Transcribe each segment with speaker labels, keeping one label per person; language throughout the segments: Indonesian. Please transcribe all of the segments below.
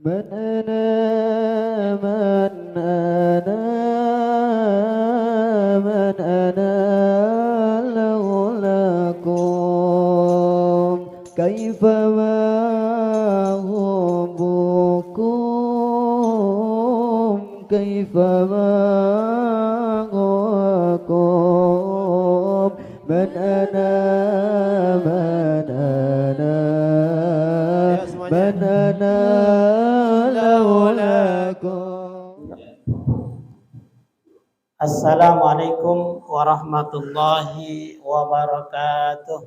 Speaker 1: من أنا من أنا من أنا لولاكم كيف ما حبكم كيف ما هواكم من أنا من أنا من أنا لولاكم.
Speaker 2: Assalamualaikum warahmatullahi wabarakatuh.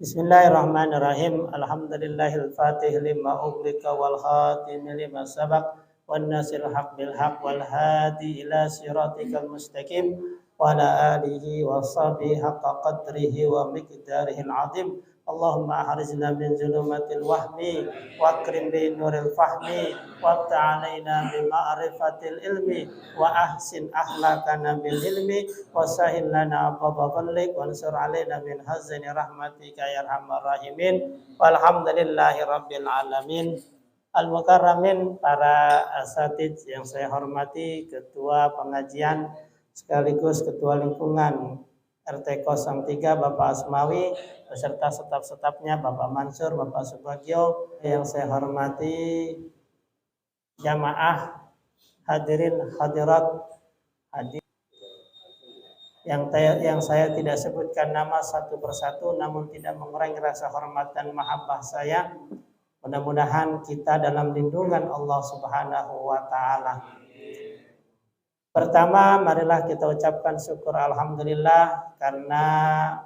Speaker 2: Bismillahirrahmanirrahim. Alhamdulillahil fatih lima ughliqa wal khatim lima sabaq wan nasir haq bil haq wal hadi ila siratikal mustaqim wa ala alihi wa sahbihi haqqa qadrihi wa miqdarihil azim. Allahumma ahrizna min zulumatil wahmi wa akrim bi nuril fahmi wa ta'alaina bi ma'rifatil ilmi wa ahsin akhlaqana bil ilmi wa sahil lana abwaba fadlik wa ansur alaina min hazzani rahmatika ya arhamar rahimin walhamdulillahi rabbil alamin. Al-mukarramin, para asatidz yang saya hormati, ketua pengajian sekaligus ketua lingkungan RT 03 Bapak Asmawi beserta staf-stafnya Bapak Mansur, Bapak Subagio, yang saya hormati jamaah hadirin hadirat hadir yang saya tidak sebutkan nama satu persatu, namun tidak mengurangi rasa hormat dan mahabbah saya. Mudah-mudahan kita dalam lindungan Allah Subhanahu wa taala. Pertama, marilah kita ucapkan syukur alhamdulillah karena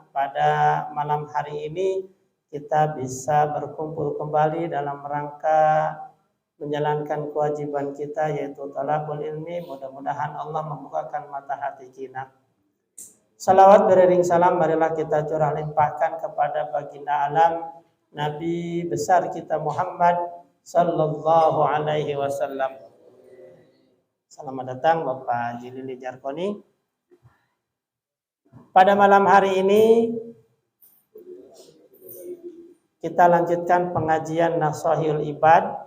Speaker 2: pada malam hari ini kita bisa berkumpul kembali dalam rangka menjalankan kewajiban kita yaitu talabul ilmi. Mudah-mudahan Allah membukakan mata hati kita. Salawat beriring salam marilah kita curah limpahkan kepada baginda alam Nabi besar kita Muhammad sallallahu alaihi wasallam. Selamat datang Bapak Jilili Jarkoni. Pada malam hari ini kita lanjutkan pengajian Nashahul Ibad,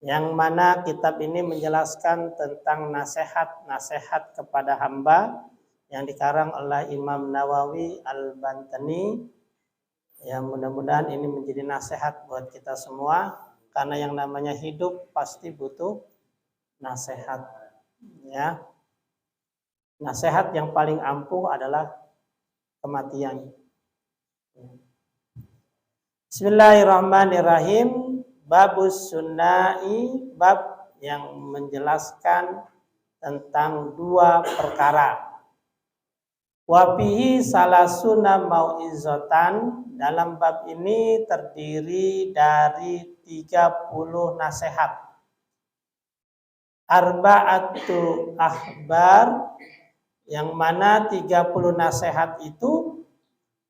Speaker 2: yang mana kitab ini menjelaskan tentang nasihat-nasihat kepada hamba yang dikarang oleh Imam Nawawi Al-Bantani. Ya, mudah-mudahan ini menjadi nasihat buat kita semua, karena yang namanya hidup pasti butuh nasihat. Ya, nasihat yang paling ampuh adalah kematian. Bismillahirrahmanirrahim. Babus sunnai, bab yang menjelaskan tentang dua perkara. Wafihi salasuna mau'izatan, dalam bab ini terdiri dari 30 nasihat. Arba'atu akhbar, yang mana 30 nasihat itu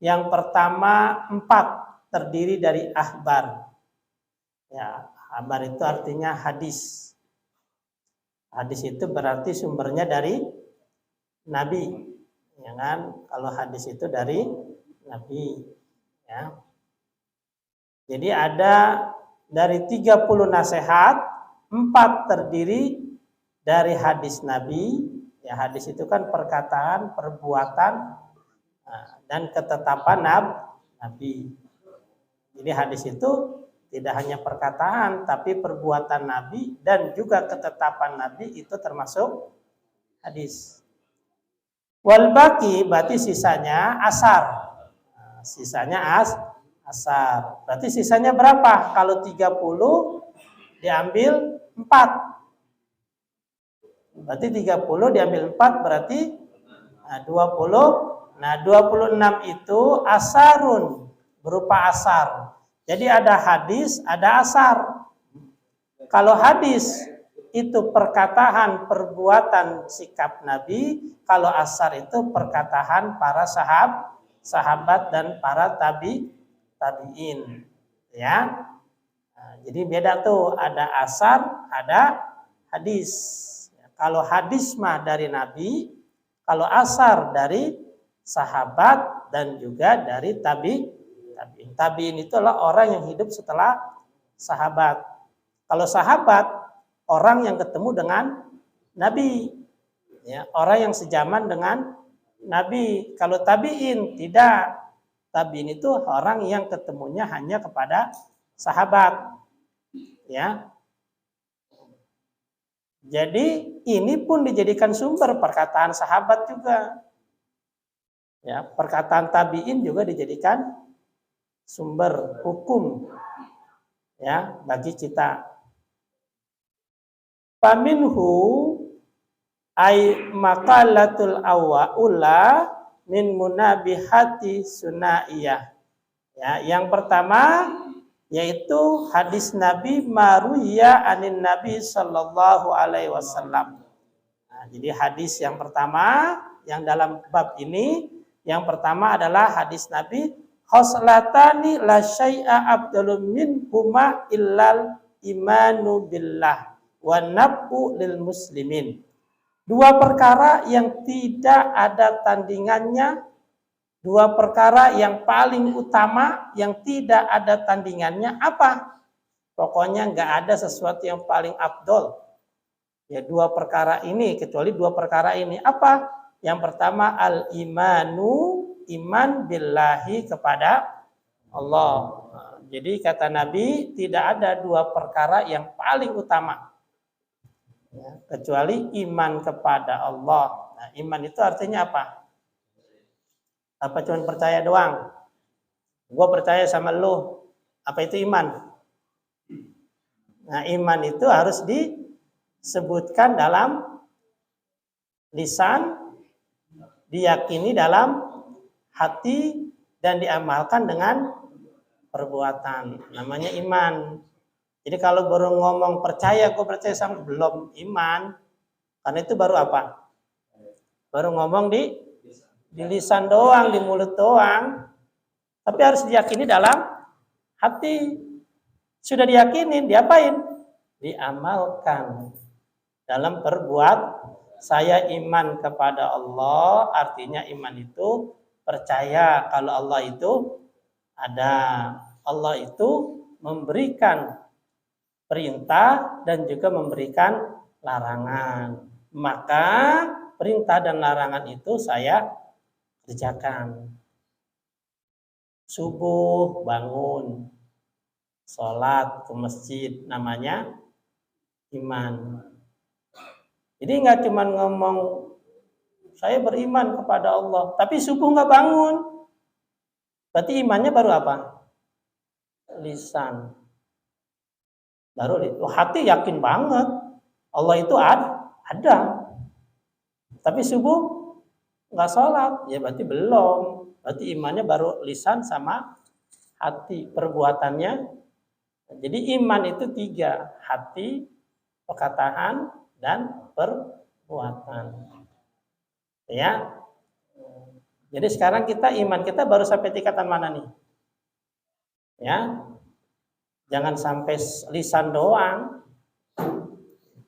Speaker 2: yang pertama 4 terdiri dari akhbar. Ya, akhbar itu artinya hadis. Hadis itu berarti sumbernya dari Nabi. Ya kan? Kalau hadis itu dari Nabi, ya. Jadi ada dari 30 nasihat, 4 terdiri dari hadis Nabi. Ya, hadis itu kan perkataan, perbuatan, dan ketetapan Nabi. Jadi hadis itu tidak hanya perkataan, tapi perbuatan Nabi dan juga ketetapan Nabi itu termasuk hadis. Wal baqi berarti sisanya asar. Sisanya asar. Berarti sisanya berapa? Kalau 30 diambil 4. Berarti 30 diambil 4 berarti 20. Nah, 26 itu asarun, berupa asar. Jadi ada hadis, ada asar. Kalau hadis itu perkataan, perbuatan, sikap Nabi. Kalau asar itu perkataan para sahabat dan para tabi'in. Ya. Nah, jadi beda tuh, ada asar, ada hadis. Kalau hadis mah dari Nabi, kalau asar dari sahabat dan juga dari tabi'in. Tabi'in itu adalah orang yang hidup setelah sahabat. Kalau sahabat, orang yang ketemu dengan Nabi, ya, orang yang sejaman dengan Nabi. Kalau tabi'in tidak. Tabi'in itu orang yang ketemunya hanya kepada sahabat. Ya. Jadi ini pun dijadikan sumber perkataan sahabat juga. Ya, perkataan tabi'in juga dijadikan sumber hukum ya bagi kita. Faminhu ay maqalatul awwaula min munabihati sunaiyah. Ya, yang pertama yaitu hadis Nabi maruya anin Nabi sallallahu alaihi wasallam. Nah, jadi hadis yang pertama yang dalam bab ini yang pertama adalah hadis Nabi khoslatani la syai'a abdalum min huma illal imanu billah wa nabu lil muslimin. Dua perkara yang tidak ada tandingannya, dua perkara yang paling utama yang tidak ada tandingannya apa? Pokoknya nggak ada sesuatu yang paling afdol. Ya dua perkara ini, kecuali dua perkara ini apa? Yang pertama al-imanu, iman billahi kepada Allah. Jadi kata Nabi tidak ada dua perkara yang paling utama. Ya, kecuali iman kepada Allah. Nah, iman itu artinya apa? Apa cuma percaya doang? Gue percaya sama lo. Apa itu iman? Nah, iman itu harus disebutkan dalam lisan, diyakini dalam hati, dan diamalkan dengan perbuatan. Namanya iman. Jadi kalau baru ngomong percaya, gue percaya sama, belum iman. Karena itu baru apa? Baru ngomong di lisan doang, di mulut doang. Tapi harus diyakini dalam hati. Sudah diyakini, diapain? Diamalkan. Dalam berbuat, saya iman kepada Allah, artinya iman itu percaya kalau Allah itu ada. Allah itu memberikan perintah dan juga memberikan larangan. Maka perintah dan larangan itu saya kerjakan. Subuh bangun, sholat ke masjid, namanya iman. Jadi nggak cuma ngomong saya beriman kepada Allah, tapi subuh nggak bangun. Berarti imannya baru apa? Lisan. Baru hati yakin banget Allah itu ada. Tapi subuh nggak sholat, ya berarti belum. Berarti imannya baru lisan sama hati, perbuatannya. Jadi iman itu 3, hati, perkataan, dan perbuatan. Ya. Jadi sekarang iman kita baru sampai tingkatan mana nih? Ya. Jangan sampai lisan doang.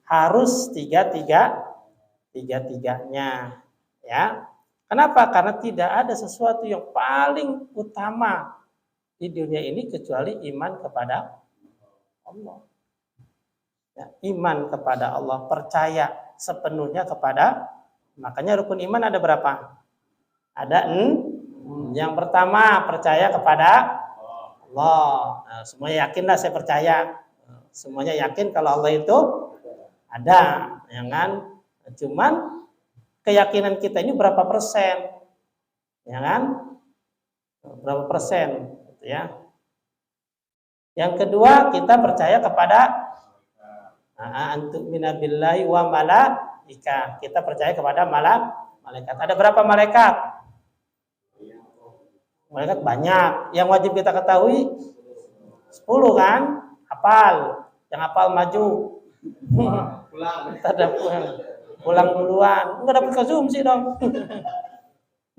Speaker 2: Harus tiga-tiganya. Ya. Kenapa? Karena tidak ada sesuatu yang paling utama di dunia ini kecuali iman kepada Allah. Ya, iman kepada Allah, percaya sepenuhnya kepada. Makanya rukun iman ada berapa? Ada yang pertama percaya kepada Allah. Nah, semuanya yakinlah saya percaya. Semuanya yakin kalau Allah itu ada, ya kan? Cuman keyakinan kita ini berapa persen? Ya kan? Berapa persen, gitu ya. Yang kedua, kita percaya kepada antuk minabillahi wa malaika. Kita percaya kepada malaikat. Ada berapa malaikat? Malaikat banyak. Yang wajib kita ketahui 10 kan? Hafal. Yang hafal maju. Kita pulang duluan. Enggak dapat konsumsi dong.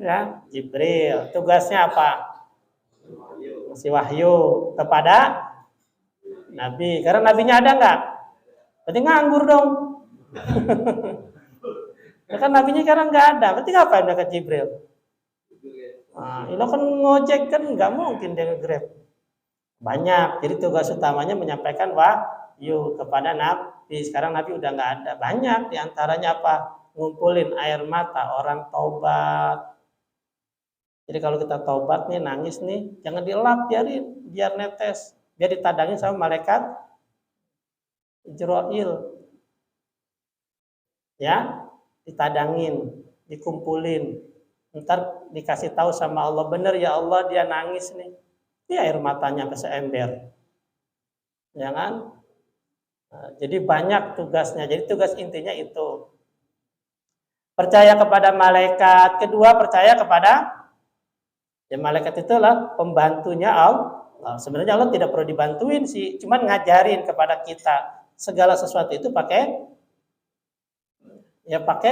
Speaker 2: Ya, Jibril. Tugasnya apa? Ngasih wahyu kepada Nabi. Karena nabinya ada enggak? Berarti nganggur dong. Ya kan nabinya sekarang enggak ada. Berarti ngapain dekat Jibril? Nah, itu kan ngojek kan nggak mungkin dia nge-Grab. Banyak. Jadi tugas utamanya menyampaikan wahyu kepada Nabi. Sekarang Nabi udah nggak ada. Banyak diantaranya apa? Ngumpulin air mata orang taubat. Jadi kalau kita taubat nih, nangis nih, jangan dilap, biarin, biar netes. Biar ditadangin sama malaikat Jibril. Ya, ditadangin, dikumpulin. Ntar dikasih tahu sama Allah, bener ya Allah dia nangis nih. Ini air matanya sampai seember. Ya kan? Nah, jadi banyak tugasnya. Jadi tugas intinya itu. Percaya kepada malaikat. Kedua, percaya kepada ya malaikat itulah pembantunya Allah. Sebenarnya Allah tidak perlu dibantuin sih, cuman ngajarin kepada kita segala sesuatu itu pakai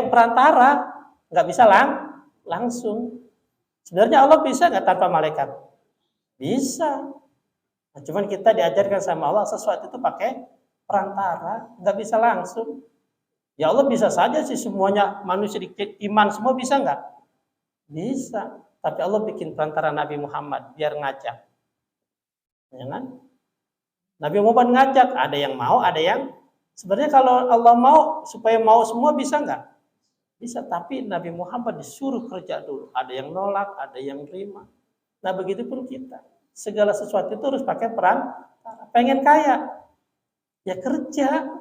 Speaker 2: perantara, nggak bisa langsung. Sebenarnya Allah bisa nggak tanpa malaikat? Bisa. Nah, cuman kita diajarkan sama Allah sesuatu itu pakai perantara, nggak bisa langsung. Ya Allah bisa saja sih semuanya manusia iman semua bisa nggak? Bisa. Tapi Allah bikin perantara Nabi Muhammad biar ngajak. Ya kan? Nabi Muhammad ngajak, ada yang mau, ada yang sebenarnya kalau Allah mau supaya mau semua bisa nggak? Bisa, tapi Nabi Muhammad disuruh kerja dulu. Ada yang nolak, ada yang terima. Nah begitu pun kita. Segala sesuatu itu harus pakai peran. Pengen kaya, ya kerja.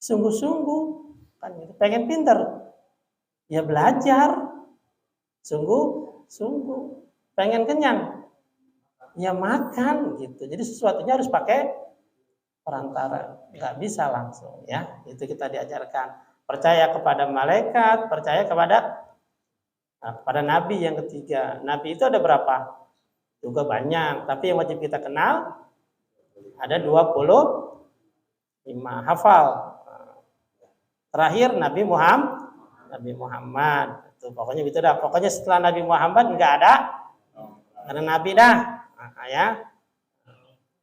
Speaker 2: Sungguh-sungguh. Kan gitu. Pengen pinter, ya belajar. Sungguh-sungguh. Pengen kenyang, ya makan gitu. Jadi sesuatunya harus pakai perantara. Nggak bisa langsung ya. Itu kita diajarkan. Percaya kepada malaikat, percaya kepada Nabi yang ketiga. Nabi itu ada berapa? Juga banyak, tapi yang wajib kita kenal ada 25. Hafal. Terakhir Nabi Muhammad. Itu pokoknya gitu dah. Pokoknya setelah Nabi Muhammad nggak ada Nabi dah. Nah, ya.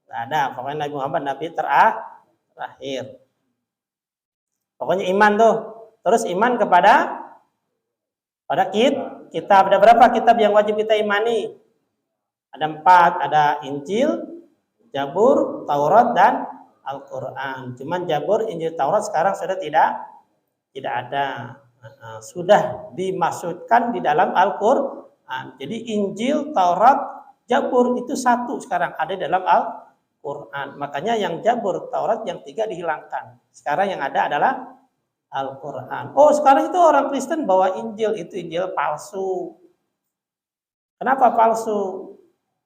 Speaker 2: Nggak ada. Pokoknya Nabi Muhammad Nabi terakhir. Pokoknya iman tuh. Terus iman kepada kitab. Ada berapa kitab yang wajib kita imani? Ada 4. Ada Injil, Zabur, Taurat, dan Al-Quran. Cuman Zabur, Injil, Taurat sekarang sudah tidak ada. Sudah dimasukkan di dalam Al-Quran. Jadi Injil, Taurat, Zabur itu satu sekarang ada dalam Al-Quran. Makanya yang Zabur, Taurat yang 3 dihilangkan. Sekarang yang ada adalah Al-Quran. Oh sekarang itu orang Kristen bawa Injil, itu Injil palsu. Kenapa palsu?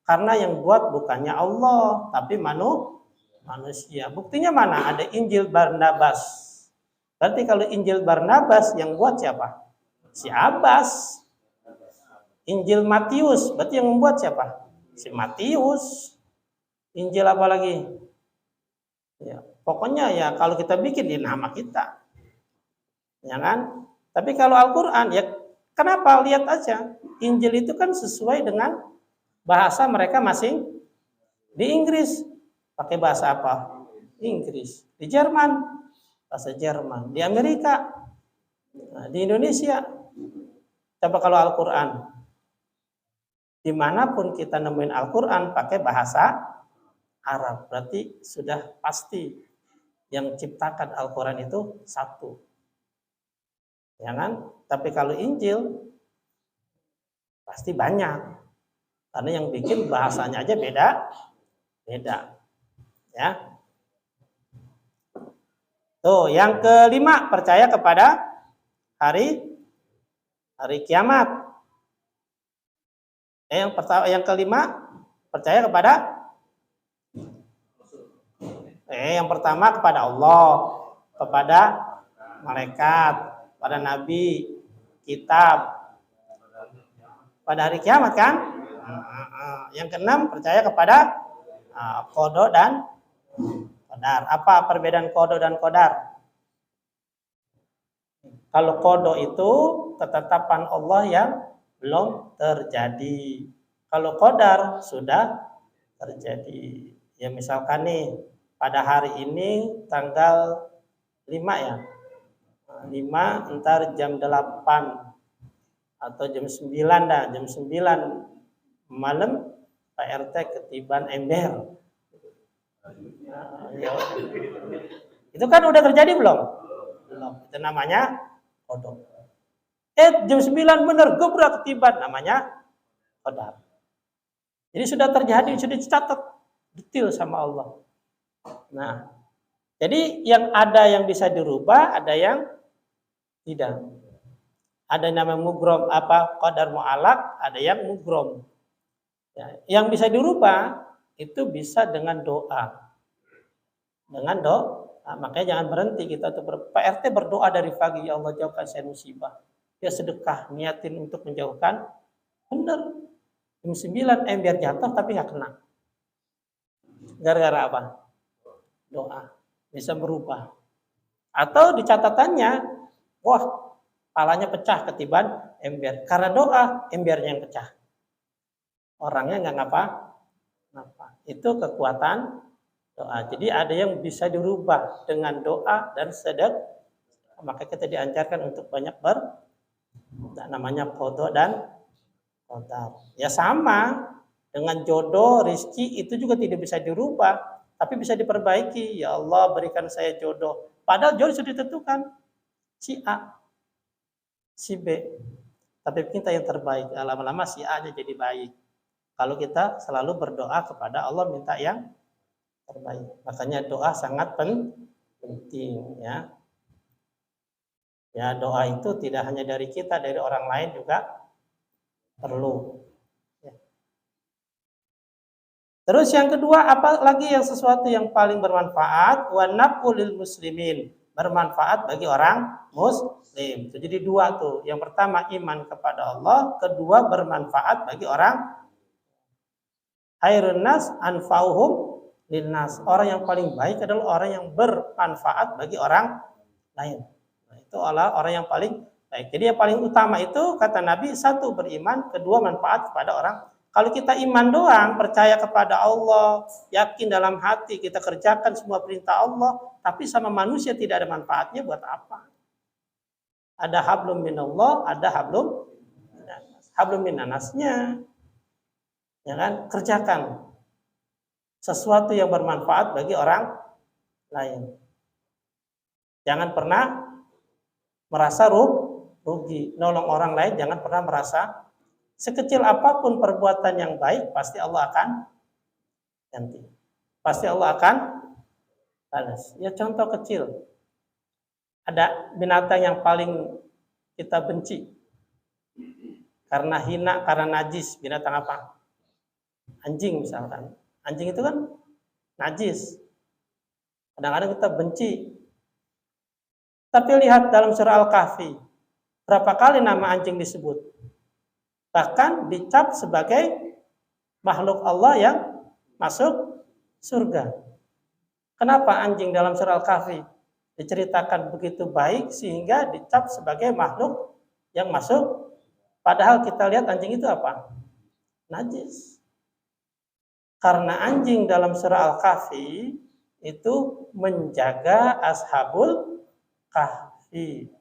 Speaker 2: Karena yang buat bukannya Allah, tapi manusia. Buktinya mana? Ada Injil Barnabas. Berarti kalau Injil Barnabas yang buat siapa? Si Abbas. Injil Matius, berarti yang membuat siapa? Si Matius. Injil apa lagi? Ya, pokoknya ya kalau kita bikin di nama kita. Ya kan? Tapi kalau Al-Quran ya kenapa? Lihat aja. Injil itu kan sesuai dengan bahasa mereka masing. Di Inggris pakai bahasa apa? Inggris. Di Jerman bahasa Jerman. Di Amerika. Nah, di Indonesia. Coba kalau Al-Quran. Dimanapun kita nemuin Al-Quran pakai bahasa Arab. Berarti sudah pasti yang ciptakan Al-Quran itu satu. Ya kan? Tapi kalau Injil pasti banyak. Karena yang bikin bahasanya aja beda. Ya. Tuh, yang kelima, percaya kepada hari kiamat. Yang kelima, percaya kepada yang pertama kepada Allah, kepada malaikat, pada nabi, kitab, pada hari kiamat kan? Yang keenam percaya kepada qada dan qadar. Apa perbedaan qada dan qadar? Kalau qada itu ketetapan Allah yang belum terjadi. Kalau qadar sudah terjadi. Ya misalkan nih pada hari ini tanggal 5 ya. 5 ntar jam 8 atau jam 9 dah, jam 9 malam Pak RT ketiban ember. Nah, ya. Itu kan udah terjadi belum? Belum. Itu namanya kodok. Jam 9 bener gebrak ketiban, namanya qadar. Jadi sudah terjadi, sudah dicatat detail sama Allah. Nah, jadi yang ada yang bisa dirubah, ada yang tidak. Ada yang namanya mugrom, qadar mu'alaq, ada yang mugrom. Ya, yang bisa dirubah itu bisa dengan doa. Dengan doa, makanya jangan berhenti kita tuh. Pak RT berdoa dari pagi, ya Allah jauhkan saya musibah. Dia sedekah, niatin untuk menjauhkan. Benar. Jam 9 ember jatuh tapi nggak kena. Gara-gara apa? Doa. Bisa berubah. Atau di catatannya, wah, palanya pecah ketiban ember. Karena doa, embernya yang pecah. Orangnya nggak ngapa. Itu kekuatan doa. Jadi ada yang bisa dirubah dengan doa dan sedekah. Maka kita diajarkan untuk banyak namanya qada dan qadar. Ya sama dengan jodoh, rizki itu juga tidak bisa dirubah, tapi bisa diperbaiki. Ya Allah berikan saya jodoh. Padahal jodoh sudah ditentukan. Si A, si B. Tapi kita yang terbaik. Lama-lama si A nya jadi baik. Kalau kita selalu berdoa kepada Allah minta yang terbaik. Makanya doa sangat penting ya. Ya doa itu tidak hanya dari kita, dari orang lain juga perlu. Ya. Terus yang kedua, apa lagi yang sesuatu yang paling bermanfaat? Wa naqulil muslimin, bermanfaat bagi orang muslim. Jadi dua tuh. Yang pertama iman kepada Allah, kedua bermanfaat bagi orang. Khairun nas anfa'uhum linnas. Orang yang paling baik adalah orang yang bermanfaat bagi orang lain. Nah, itu adalah orang yang paling baik. Jadi yang paling utama itu kata Nabi, satu beriman, kedua manfaat kepada orang. Kalau kita iman doang, percaya kepada Allah, yakin dalam hati, kita kerjakan semua perintah Allah, tapi sama manusia tidak ada manfaatnya, buat apa? Ada hablum minallah, ada hablum minanas. Hablum minanasnya, ya kan? Kerjakan sesuatu yang bermanfaat bagi orang lain. Jangan pernah merasa rugi. Nolong orang lain jangan pernah merasa sekecil apapun perbuatan yang baik pasti Allah akan ganti. Pasti Allah akan balas. Ya contoh kecil. Ada binatang yang paling kita benci karena hina, karena najis. Binatang apa? Anjing misalkan. Anjing itu kan najis. Kadang-kadang kita benci. Tapi lihat dalam surah Al-Kahfi, berapa kali nama anjing disebut? Bahkan dicap sebagai makhluk Allah yang masuk surga. Kenapa anjing dalam surah Al-Kahfi diceritakan begitu baik sehingga dicap sebagai makhluk yang masuk? Padahal kita lihat anjing itu apa? Najis. Karena anjing dalam surah Al-Kahfi itu menjaga ashabul kahfi.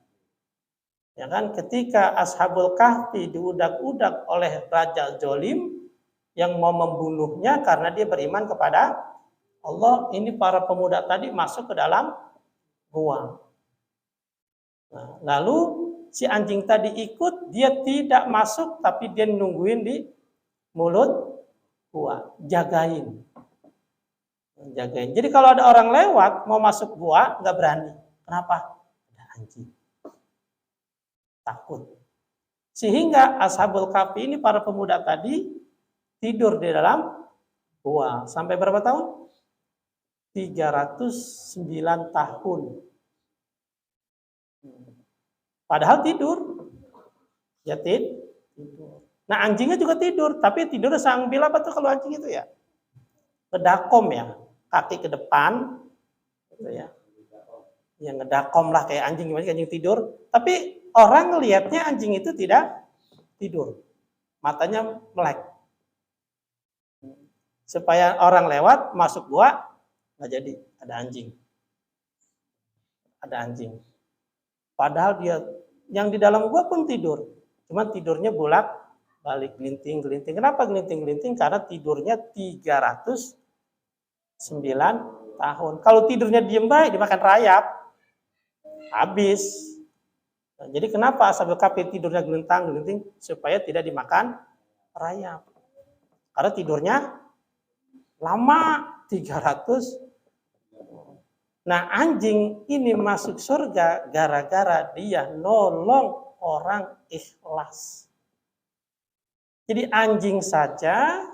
Speaker 2: Ya kan, ketika ashabul kahfi diudak-udak oleh raja zolim yang mau membunuhnya karena dia beriman kepada Allah, ini para pemuda tadi masuk ke dalam gua. Nah, lalu si anjing tadi ikut, dia tidak masuk tapi dia nungguin di mulut gua, jagain. Jadi kalau ada orang lewat mau masuk gua nggak berani. Kenapa? Ada anjing. Takut. Sehingga ashabul kahfi ini para pemuda tadi tidur di dalam gua sampai berapa tahun? 309 tahun. Padahal tidur. Ya tidur. Nah anjingnya juga tidur, tapi tidurnya sambil apa tuh kalau anjing itu ya? Ngedakom ya, kaki ke depan, gitu ya. Ya ngedakom lah kayak anjing, gimana anjing tidur. Tapi orang ngelihatnya anjing itu tidak tidur, matanya melek. Supaya orang lewat masuk gua nggak jadi, ada anjing. Ada anjing. Padahal dia yang di dalam gua pun tidur. Cuman tidurnya balik gelinting-gelinting. Kenapa gelinting-gelinting? Karena tidurnya 309 tahun. Kalau tidurnya diem baik, dimakan rayap, habis. Nah, jadi kenapa Ashabul Kahfi tidurnya gelintang-gelinting? Supaya tidak dimakan rayap. Karena tidurnya lama, 300. Nah, anjing ini masuk surga gara-gara dia nolong orang ikhlas. Jadi anjing saja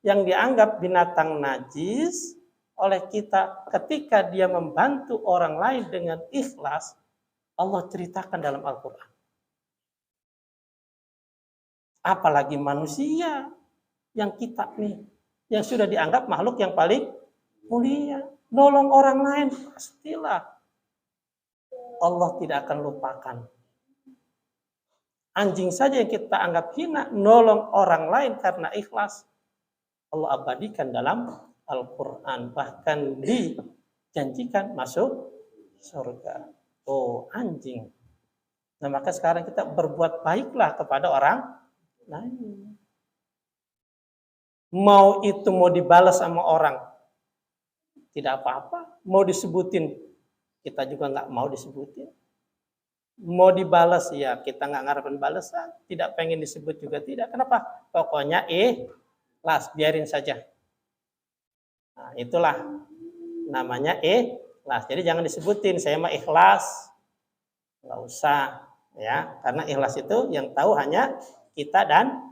Speaker 2: yang dianggap binatang najis oleh kita ketika dia membantu orang lain dengan ikhlas, Allah ceritakan dalam Al-Quran. Apalagi manusia yang kita nih, yang sudah dianggap makhluk yang paling mulia. Nolong orang lain, pastilah Allah tidak akan lupakan. Anjing saja yang kita anggap hina, nolong orang lain karena ikhlas, Allah abadikan dalam Al-Quran. Bahkan dijanjikan masuk surga. Oh, anjing. Nah, maka sekarang kita berbuat baiklah kepada orang lain. Mau dibalas sama orang, tidak apa-apa. Mau disebutin, kita juga nggak mau disebutin. Mau dibalas, ya kita nggak ngarepin balasan. Tidak pengen disebut juga tidak. Kenapa? Pokoknya ikhlas, biarin saja. Nah, itulah namanya ikhlas. Jadi jangan disebutin, saya mah ikhlas. Nggak usah. Ya, karena ikhlas itu yang tahu hanya kita dan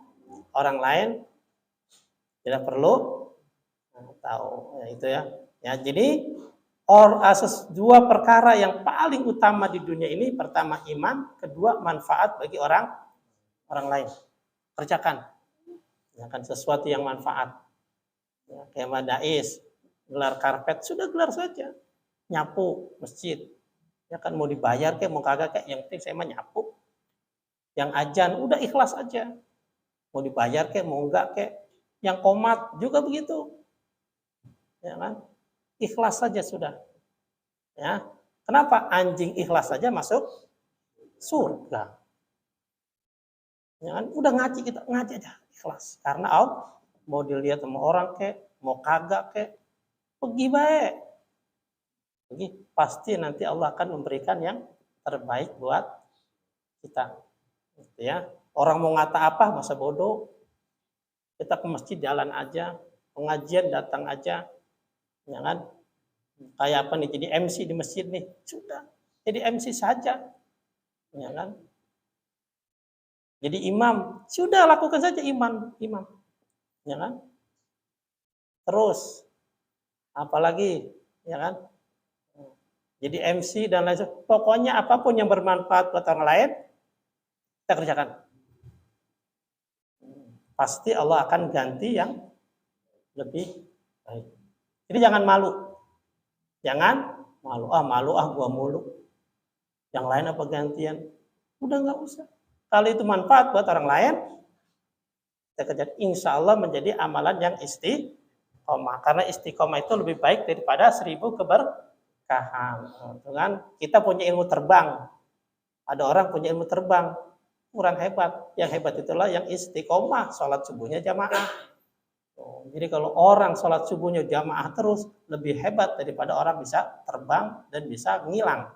Speaker 2: orang lain. Tidak perlu tahu. Ya, itu ya. Ya, jadi dua perkara yang paling utama di dunia ini, pertama iman, kedua manfaat bagi orang lain. Kerjakan sesuatu yang manfaat. Ya, kayak madais, gelar karpet, sudah gelar saja. Nyapu masjid, ya kan mau dibayar kayak mau kagak kayak, yang penting saya mah nyapu. Yang ajan udah ikhlas aja, mau dibayar kayak mau enggak kayak. Yang komat juga begitu, ya kan? Ikhlas saja sudah. Ya, kenapa anjing ikhlas saja masuk surga? Ya kan? Udah ngaji kita ngaji aja ikhlas. Karena mau dilihat sama orang kek, mau kagak kek, pergi baik. Pergi, pasti nanti Allah akan memberikan yang terbaik buat kita. Gitu ya. Orang mau ngata apa, masa bodoh. Kita ke masjid jalan aja, pengajian datang aja. Ya kan? Kayak apa nih, jadi MC di masjid nih, sudah jadi MC saja, ya kan? Jadi imam, sudah lakukan saja imam, ya kan? Terus apalagi, ya kan? Jadi MC dan lain sebagainya, pokoknya apapun yang bermanfaat buat orang lain kita kerjakan. Pasti Allah akan ganti yang lebih baik. Jadi jangan malu. Jangan malu, gua mulu. Yang lain apa gantian? Udah nggak usah. Kalau itu manfaat buat orang lain, kita kerjakan. Insya Allah menjadi amalan yang istiqomah. Karena istiqomah itu lebih baik daripada 1000 keberkahan. Kan? Kita punya ilmu terbang. Ada orang punya ilmu terbang, kurang hebat. Yang hebat itulah yang istiqomah, sholat subuhnya jamaah. Jadi kalau orang sholat subuhnya jamaah terus, lebih hebat daripada orang bisa terbang dan bisa ngilang.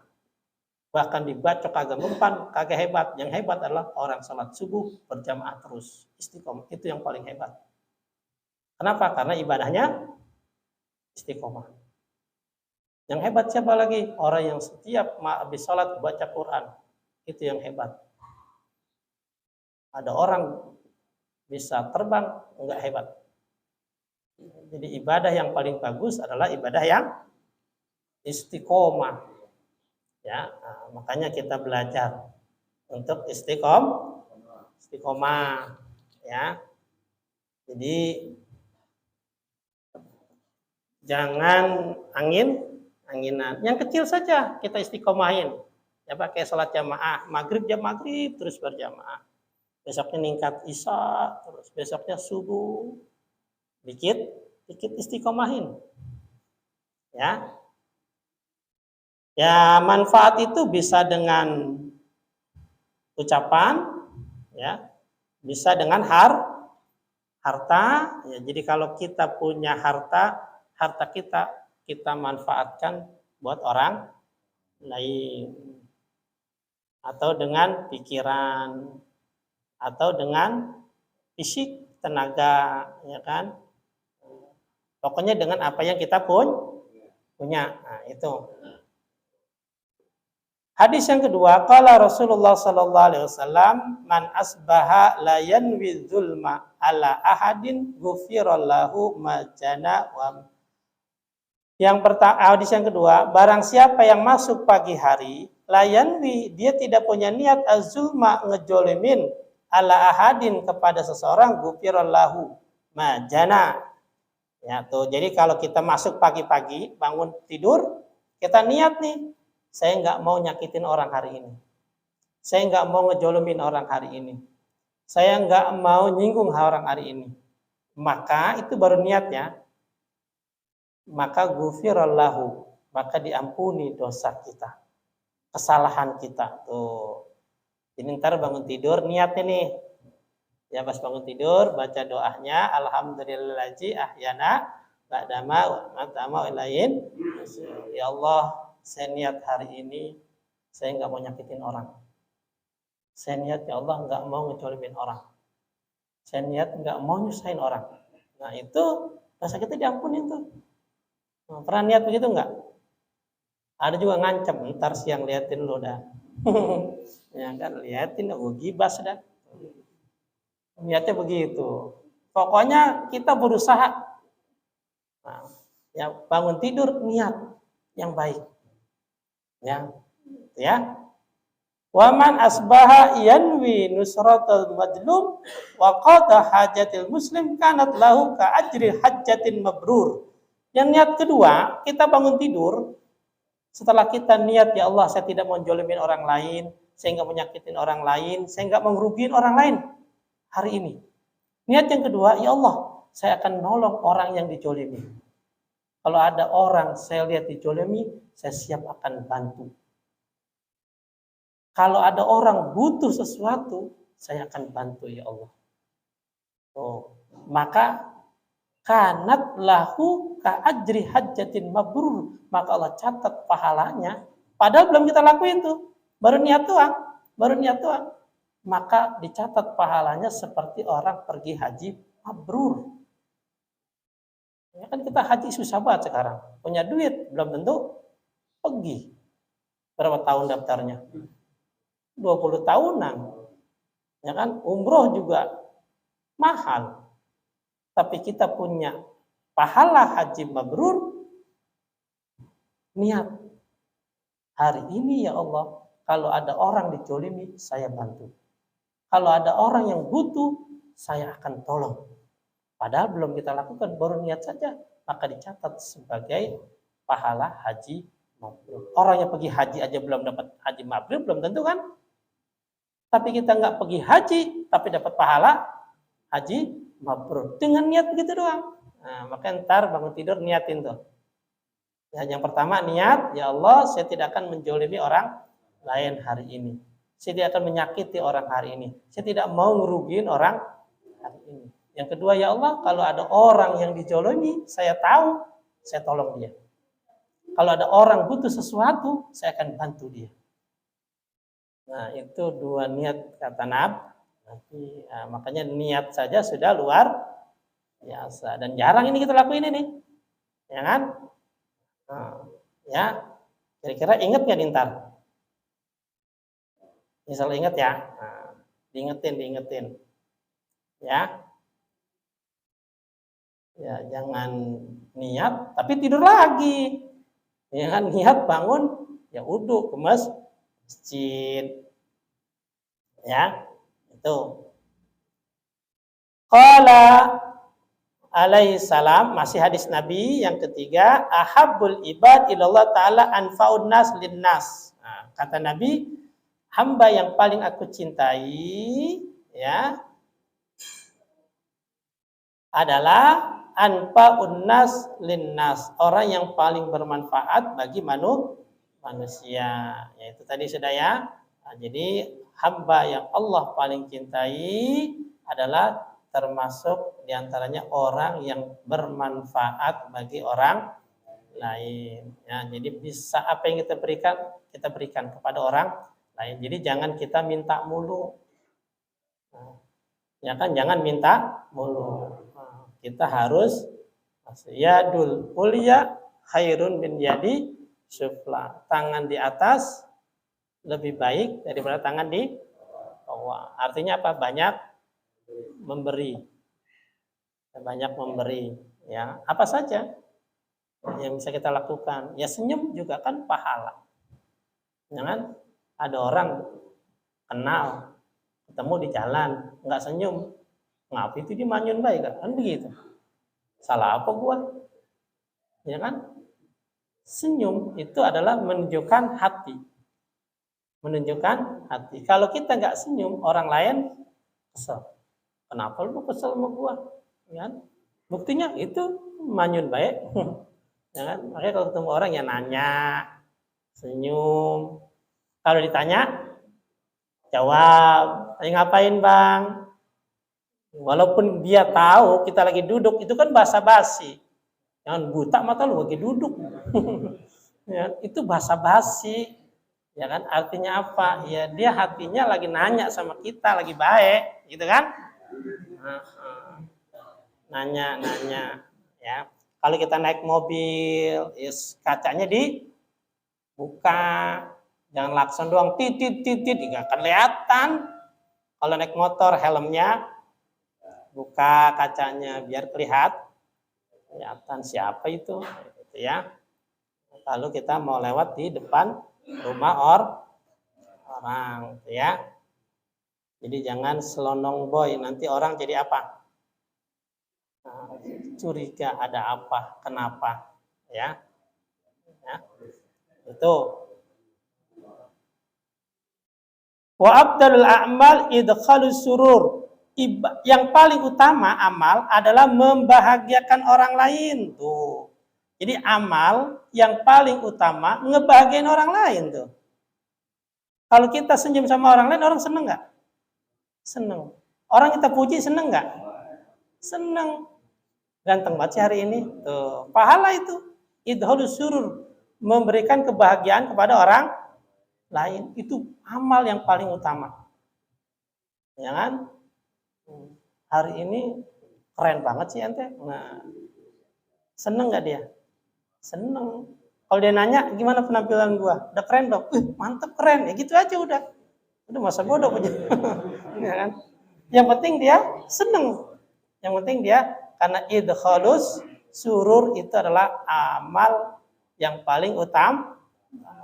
Speaker 2: Bahkan dibacok kagak mempan, kagak hebat. Yang hebat adalah orang sholat subuh berjamaah terus. Istiqomah, itu yang paling hebat. Kenapa? Karena ibadahnya istiqomah. Yang hebat siapa lagi? Orang yang setiap habis sholat baca Quran. Itu yang hebat. Ada orang bisa terbang, enggak hebat. Jadi ibadah yang paling bagus adalah ibadah yang istiqomah. Ya, makanya kita belajar untuk istiqomah. Ya, jadi jangan anginan. Yang kecil saja kita istiqomahin. Ya, pakai sholat jamaah, maghrib jam maghrib terus berjamaah. Besoknya ningkat isya, terus besoknya subuh. Dikit istiqomahin. Ya. Ya, manfaat itu bisa dengan ucapan, ya. Bisa dengan harta, ya. Jadi kalau kita punya harta kita manfaatkan buat orang lain, atau dengan pikiran, atau dengan fisik, tenaga, ya kan? Pokoknya dengan apa yang kita punya. Nah, itu. Hadis yang kedua, qala Rasulullah sallallahu alaihi wasallam, man asbaha la yanwi dzulma ala ahadin ghufira lahu ma jana wa. Yang pertama, hadis yang kedua, barang siapa yang masuk pagi hari, la yanwi, dia tidak punya niat azulma, ngejolimin, ala ahadin, kepada seseorang, ghufira lahu ma jana. Ya tuh, jadi kalau kita masuk pagi-pagi, bangun tidur, kita niat nih, saya nggak mau nyakitin orang hari ini. Saya nggak mau ngejolomin orang hari ini. Saya nggak mau nyinggung orang hari ini. Maka itu baru niatnya. Maka ghufirallahu, maka diampuni dosa kita, kesalahan kita. Tuh. Jadi ntar bangun tidur niatnya nih. Ya pas bangun tidur baca doanya, alhamdulillahi ahyana ba'dama wa matama ilain. Ya Allah, saya niat hari ini saya nggak mau nyakitin orang. Saya niat ya Allah nggak mau ngejolimin orang. Saya niat nggak mau nyusahin orang. Nah itu dosa kita diampunin tuh. Nah, pernah niat begitu nggak? Ada juga ngancam, ntar siang liatin lo dah. Ya kan liatin, gibas dah. Niatnya begitu. Pokoknya kita berusaha. Nah, ya bangun tidur niat yang baik. Ya. Waman asbaha yanwi nusratul madlum wa qada hajatil muslim kanat lahu ka ajri hajjatin mabrur. Yang niat kedua, kita bangun tidur setelah kita niat ya Allah saya tidak mau jolimin orang lain, saya nggak menyakitin orang lain, saya nggak merugiin orang lain hari ini. Niat yang kedua, ya Allah saya akan nolong orang yang dijolimi. Kalau ada orang saya lihat dijolimi, saya siap akan bantu. Kalau ada orang butuh sesuatu, saya akan bantu ya Allah. Oh, maka kanat lahu ka ajri hajjatin mabrur, maka Allah catat pahalanya. Padahal belum kita lakuin tuh, baru niat doang, maka dicatat pahalanya seperti orang pergi haji mabrur. Ya kan kita haji susah banget sekarang, punya duit belum tentu pergi. Berapa tahun daftarnya? 20 tahunan. Ya kan, umroh juga mahal. Tapi kita punya pahala haji mabrur, niat. Hari ini ya Allah, kalau ada orang dijolimi, saya bantu. Kalau ada orang yang butuh, saya akan tolong. Padahal belum kita lakukan, baru niat saja, maka dicatat sebagai pahala haji mabrur. Orang yang pergi haji aja belum dapat haji mabrur, belum tentu kan? Tapi kita nggak pergi haji, tapi dapat pahala haji mabrur. Dengan niat begitu doang. Nah, maka ntar bangun tidur niatin tuh. Ya, yang pertama niat, ya Allah saya tidak akan menjolimi orang lain hari ini. Saya tidak akan menyakiti orang hari ini. Saya tidak mau ngerugiin orang hari ini. Yang kedua, ya Allah kalau ada orang yang dijolimi, saya tahu, saya tolong dia. Kalau ada orang butuh sesuatu, saya akan bantu dia. Nah itu dua niat kata Nabi. Nah, makanya niat saja sudah luar biasa. Dan jarang ini kita lakuin ini. Ya kan? Nah, ya. Kira-kira ingat nggak ntar? Misal ingat ya. Nah, diingetin. Ya. Ya, jangan niat tapi tidur lagi. Ya kan? Niat bangun, ya uduk ke masjid. Ya, itu. Qala alaihi salam, masih hadis Nabi yang ketiga, ahabbul ibad ilallah ta'ala anfa'un nas linnas. Nah, kata Nabi, hamba yang paling aku cintai ya adalah anfa'un nas linnas, orang yang paling bermanfaat bagi manusia. Yaitu tadi sudah ya. Nah, jadi hamba yang Allah paling cintai adalah termasuk diantaranya orang yang bermanfaat bagi orang lain. Ya, jadi bisa apa yang kita berikan kepada orang lain. Jadi jangan kita minta mulu. Nah, ya kan, jangan minta mulu. Nah, kita harus yadul ulya khairun min yadi sufla. Tangan di atas lebih baik daripada tangan di bawah. Artinya apa? Banyak memberi. Banyak memberi, ya. Apa saja yang bisa kita lakukan? Ya senyum juga kan pahala. Jangan ada orang kenal, ketemu di jalan, nggak senyum, ngapa itu dia manyun baik kan begitu? Salah apa gua? Ya kan? Senyum itu adalah menunjukkan hati. Menunjukkan hati. Kalau kita nggak senyum, orang lain kesel. Kenapa lu kesel sama gua? Ya kan? Buktinya itu manyun baik. Ya kan? Makanya kalau ketemu orang ya nanya, senyum. Kalau ditanya, jawab. Tanya ngapain bang? Walaupun dia tahu kita lagi duduk, itu kan basa-basi. Jangan buta mata lu lagi duduk. Ya, itu basa-basi. Ya kan? Artinya apa? Ya dia hatinya lagi nanya sama kita, lagi baik, gitu kan? Nanya, ya. Kalau kita naik mobil, kacanya dibuka, jangan lakson doang, titit, nggak kelihatan. Kalau naik motor, helmnya buka kacanya biar kelihatan siapa itu, gitu ya. Kalau kita mau lewat di depan rumah orang, gitu ya. Jadi jangan selonong boy, nanti orang jadi apa? Nah, curiga ada apa, kenapa, ya, itu. Wa abdalul a'mal idkhalus surur. Yang paling utama amal adalah membahagiakan orang lain tuh. Jadi amal yang paling utama ngebahagiain orang lain tuh. Kalau kita senyum sama orang lain, orang seneng nggak? Seneng. Orang kita puji seneng nggak? Seneng. Ganteng banget sih hari ini. Tuh, pahala itu. Idkhalus surur, memberikan kebahagiaan kepada orang lain. Itu amal yang paling utama. Ya kan? Hari ini keren banget sih ente. Nah, seneng nggak dia? Seneng. Kalau dia nanya, gimana penampilan gua? Udah keren dong. Mantep, keren. Ya gitu aja udah. Udah masa bodoh aja. Ya kan? Yang penting dia seneng. Yang penting dia, karena idkhalus surur itu adalah amal yang paling utama,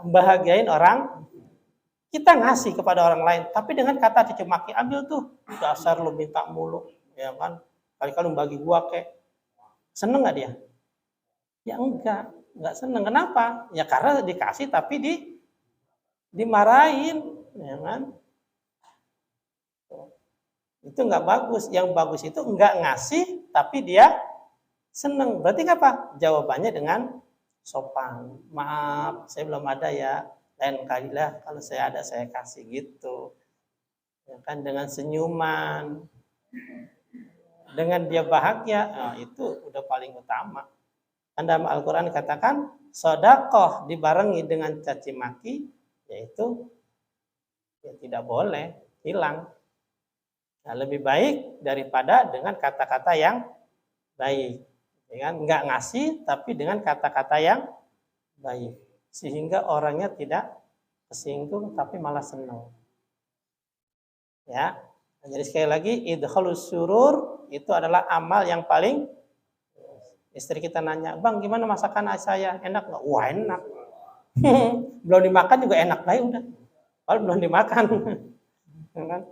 Speaker 2: membahagiain orang. Kita ngasih kepada orang lain, tapi dengan kata caci maki, ambil tuh, dasar lu minta mulu, ya kan? Kali-kali bagi gua kek. Seneng nggak dia? Ya enggak seneng. Kenapa? Ya karena dikasih tapi dimarahin, ya kan? Itu nggak bagus. Yang bagus itu enggak ngasih tapi dia seneng. Berarti apa? Jawabannya dengan sopan. Maaf, saya belum ada ya. Lain kali lah kalau saya ada saya kasih gitu. Ya kan, dengan senyuman. Dengan dia bahagia, nah, itu udah paling utama. Kan dalam Al-Qur'an katakan sedekah dibarengi dengan caci maki, yaitu ya tidak boleh, hilang. Nah, lebih baik daripada dengan kata-kata yang baik. Ya kan? Enggak ngasih tapi dengan kata-kata yang baik. Sehingga orangnya tidak tersinggung tapi malah senang. Ya. Jadi sekali lagi idkhalus surur itu adalah amal yang paling. Istri kita nanya, "Bang, gimana masakan saya? Enak enggak?" Wah, enak. Belum dimakan juga enak baik udah. Kalau belum dimakan. Kan?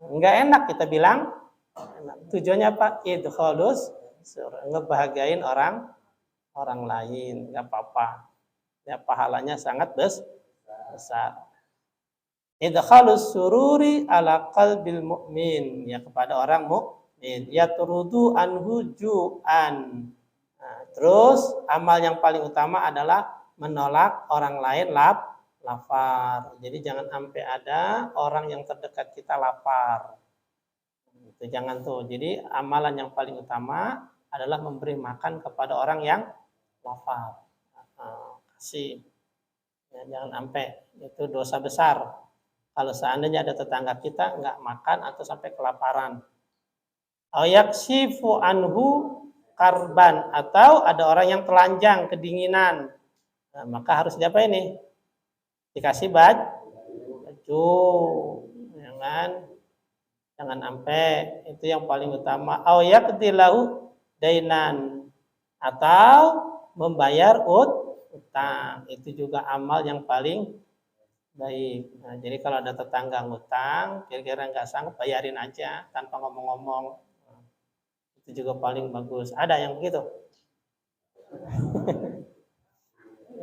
Speaker 2: Enggak enak kita bilang enak. Tujuannya apa? Idkhalus surur, ngebahagiain orang lain, enggak apa-apa. Ya, pahalanya sangat besar. Idkhalus sururi ala qalbil mu'min, ya kepada orang mukmin. Yatrudu anhu ju'an. Nah, terus amal yang paling utama adalah menolak orang lain lapar. Jadi jangan sampai ada orang yang terdekat kita lapar. Itu jangan tuh. Jadi amalan yang paling utama adalah memberi makan kepada orang yang lapar. Kasih. Ya, jangan sampai itu dosa besar. Kalau seandainya ada tetangga kita nggak makan atau sampai kelaparan. Yaksifu anhu karban, atau ada orang yang telanjang, kedinginan. Nah, maka harus diapa ini? Dikasih baju, jangan sampai, itu yang paling utama. Au yaqdilahu dainan, atau membayar utang, itu juga amal yang paling baik. Nah, jadi kalau ada tetangga ngutang, kira-kira nggak sanggup, bayarin aja tanpa ngomong-ngomong. Itu juga paling bagus. Ada yang begitu?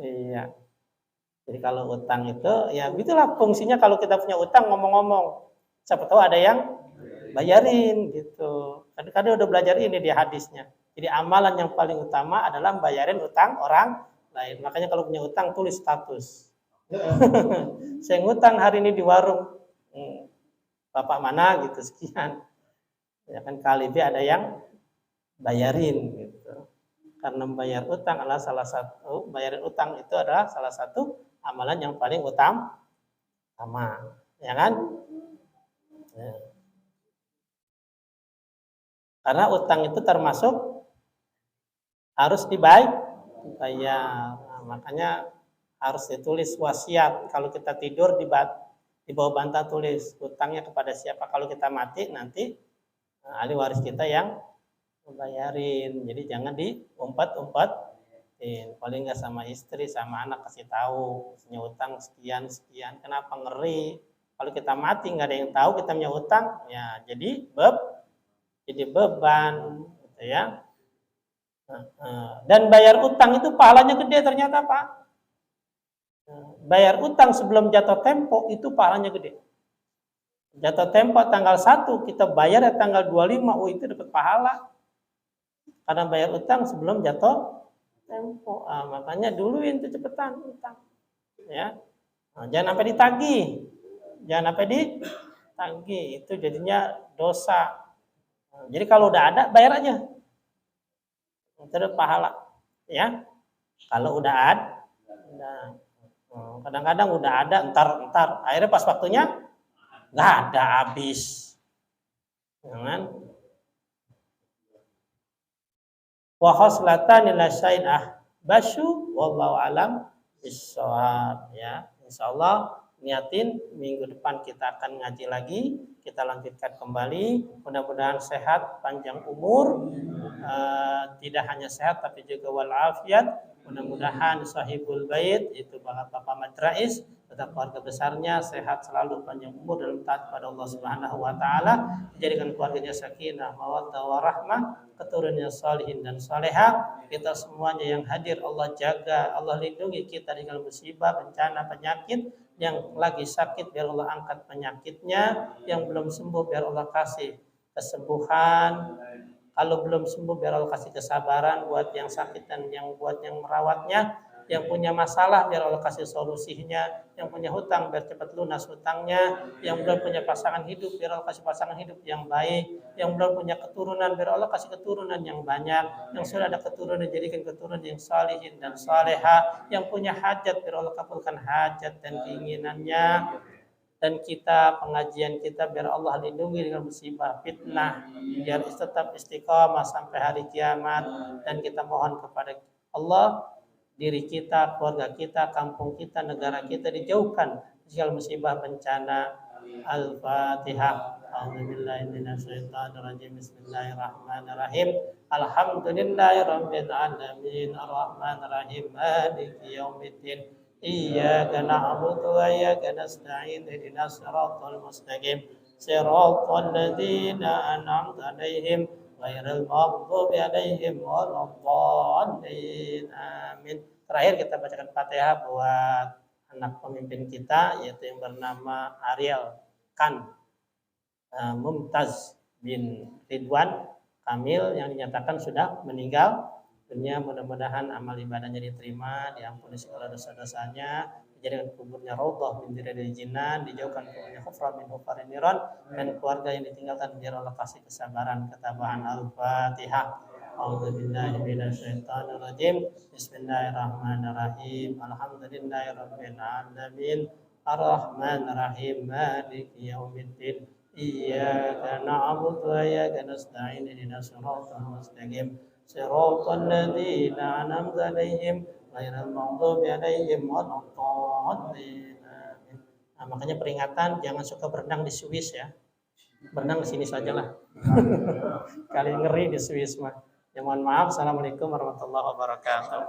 Speaker 2: Iya. Jadi kalau utang itu, ya itulah fungsinya kalau kita punya utang ngomong-ngomong. Siapa tahu ada yang bayarin gitu. Kadang-kadang udah belajar ini di hadisnya. Jadi amalan yang paling utama adalah bayarin utang orang lain. Makanya kalau punya utang tulis status. Saya ngutang hari ini di warung. Bapak mana gitu sekian. Ya kan kali B ada yang bayarin gitu. Karena membayar utang adalah salah satu, bayarin utang itu adalah salah satu amalan yang paling utama. Ya kan? Ya. Karena utang itu termasuk harus dibayar. Nah, makanya harus ditulis wasiat. Kalau kita tidur di bawah bantal tulis utangnya kepada siapa. Kalau kita mati nanti ahli waris kita yang membayarin. Jadi jangan diumpat-umpatin. Paling nggak sama istri, sama anak kasih tahu punya utang sekian. Kenapa ngeri? Kalau kita mati nggak ada yang tahu kita punya utang, ya jadi beban, gitu ya. Dan bayar utang itu pahalanya gede ternyata, Pak. Bayar utang sebelum jatuh tempo itu pahalanya gede. Jatuh tempo tanggal 1 kita bayar ya tanggal 25, itu dapat pahala. Karena bayar utang sebelum jatuh tempo. Makanya duluin itu cepetan utang. Ya. Jangan sampai ditagih. Itu jadinya dosa. Jadi kalau udah ada bayar aja. Itu ada pahala, ya. Kalau udah ada, kadang-kadang udah ada, entar, akhirnya pas waktunya nggak ada, habis. Jangan. Wa khaslatan la syai'in basyu wallahu alam bissawab, ya. Insyaallah niatin minggu depan kita akan ngaji lagi, kita lanjutkan kembali. Mudah-mudahan sehat, panjang umur, tidak hanya sehat tapi juga walafiat. Mudah-mudahan sahibul bait itu Bapak Madrais serta keluarga besarnya sehat selalu, panjang umur dalam taat kepada Allah Subhanahu wa taala, dijadikan keluarganya sakinah, mawaddah warahmah, keturunannya salihin dan salehah. Kita semuanya yang hadir Allah jaga, Allah lindungi kita dari musibah, bencana, penyakit. Yang lagi sakit biar Allah angkat penyakitnya, yang belum sembuh biar Allah kasih kesembuhan. Kalau belum sembuh biar Allah kasih kesabaran buat yang sakit dan buat yang merawatnya. Yang punya masalah biar Allah kasih solusinya. Yang punya hutang biar cepat lunas hutangnya. Yang belum punya pasangan hidup biar Allah kasih pasangan hidup yang baik. Yang belum punya keturunan biar Allah kasih keturunan yang banyak. Yang sudah ada keturunan jadikan keturunan yang salihin dan salehah. Yang punya hajat biar Allah kabulkan hajat dan keinginannya. Dan kita, pengajian kita biar Allah lindungi dengan musibah fitnah, biar tetap istiqamah sampai hari kiamat. Dan kita mohon kepada Allah, diri kita, keluarga kita, kampung kita, negara kita dijauhkan segala musibah bencana. Al-Fatihah. A'udzubillahi minasyaitonirrajim. Bismillahirrahmanirrahim. Alhamdulillahirabbil alamin. Arrahmanirrahim. Maliki yaumiddin. Iyyaka na'budu wa iyyaka nasta'in. Ihdinas siratal mustaqim. Siratal ladzina an'amta 'alaihim ghairil maghdubi 'alaihim waladdallin. Amin. Terakhir kita bacakan Fatihah buat anak pemimpin kita, yaitu yang bernama Ariel Khan Mumtaz bin Ridwan Kamil, yang dinyatakan sudah meninggal dunia. Mudah-mudahan amal ibadahnya diterima, diampuni segala dosa-dosanya, dijadikan kuburnya raudhah min riyadil jinan, dijauhkan kuburnya hufrah min hufarin niran, dan keluarga yang ditinggalkan biar Allah kasih kesabaran, ketabahan. Al-Fatihah. A'udzubillahi minasyaitonirrajim. Bismillahirrahmanirrahim. Alhamdulillahirabbil alamin. Ar-Rahmanirrahim. Maliki yaumiddin. Iyyaka na'budu wa iyyaka nasta'in. Ihdinas siratal mustaqim. Siratal ladzina an'amta 'alaihim ghairil maghdubi 'alaihim waladdallin. Amin. Nah, makanya peringatan jangan suka berenang di Swiss ya. Berenang di sini sajalah. Kali ngeri di Swiss mah. Ya mohon maaf. Assalamualaikum warahmatullahi wabarakatuh.